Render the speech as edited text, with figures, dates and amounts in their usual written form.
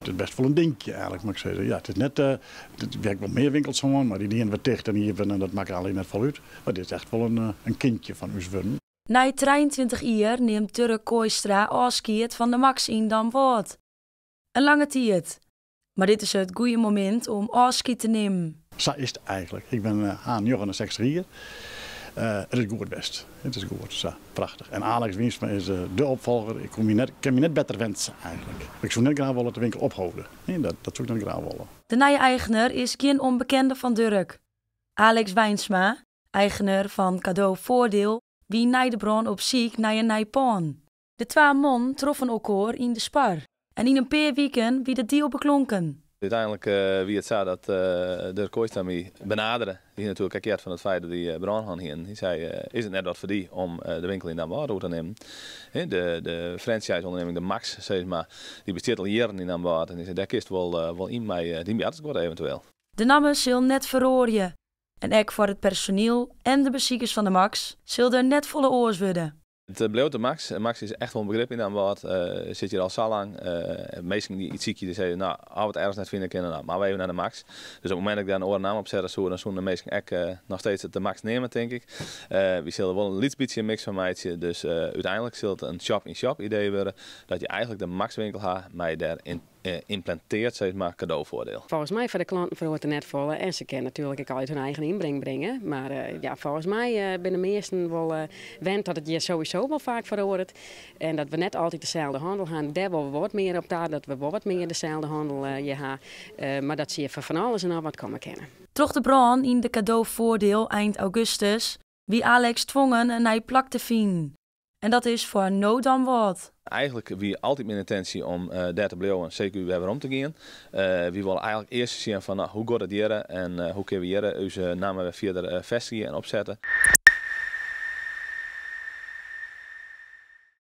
is best wel een dingetje eigenlijk, moet ik zeggen. Ja, het is net, het werkt wel meer winkels gewoon, maar die dienen wat dicht en hier en dat maakt alleen net voluit. Maar dit is echt wel een kindje van ons worden. Na 23 jaar neemt Turk Kooistra afscheid van de Max in Damwoord. Een lange tijd. Maar dit is het goede moment om afscheid te nemen. Zo is het eigenlijk. Ik ben aan 69 hier. Het is goed best. Het is goed. Zo, prachtig. En Alex Wiensma is de opvolger. Ik kan me net beter wensen eigenlijk. Ik zou net graag willen de winkel ophouden. Nee, dat zou ik net graag willen. De nieuwe eigenaar is geen onbekende van Durk. Alex Wiensma, eigenaar van Cadeau Voordeel, wie na de bron op ziek naar een nijpaan. De twee mannen troffen elkaar in de Spar. En in een paar weken wie de deal beklonken. Uiteindelijk wie het zei dat Dirk Kooistra mij benaderen. Die natuurlijk gekerd van het feit dat die brand hier. Die zei, is het net wat voor die om de winkel in Damwoord over te nemen. De franchise-onderneming, de Max, zeg maar, die bestaat al jaren in Damwoord. En die zei, daar kist wel in mij, die mij wordt eventueel. De namen zal net verrooien. En ook voor het personeel en de beziekers van de Max zal er net volle oors worden. Het bleef de Max. Max is echt wel een begrip in Damwoord. Zit hier al zo lang. Meesten die iets ziek die zeiden, nou, als we het ergens net vinden kunnen, nou, maar we even naar de Max. Dus op het moment dat ik daar een oren naam op zet, dan zullen de meesten echt nog steeds de Max nemen, denk ik. We zullen wel een beetje mix van maken. Dus uiteindelijk zal het een shop-in-shop idee worden. Dat je eigenlijk de Max winkel hebt, maar je daarin implanteert, zeg maar, cadeauvoordeel. Volgens mij voor de klanten verhoort het net volle. En ze kunnen natuurlijk ook uit hun eigen inbreng brengen. Maar ja, volgens mij ben de meesten wel wend dat het je sowieso wel vaak verhoort. En dat we net altijd dezelfde handel gaan. Daar wel wat meer op daar, dat we wel wat meer dezelfde handel hebben. Maar dat zie je van alles en al wat komen kennen. Troch de brand in de Cadeauvoordeel eind augustus, wie Alex dwongen een nieuw plak te vinden. En dat is voor no dan wat. Eigenlijk wie altijd mijn intentie om daar te blijven, zeker weer om te gaan. We willen eigenlijk eerst zien van hoe gaat het hier en hoe kunnen we hier onze namen verder vestigen en opzetten.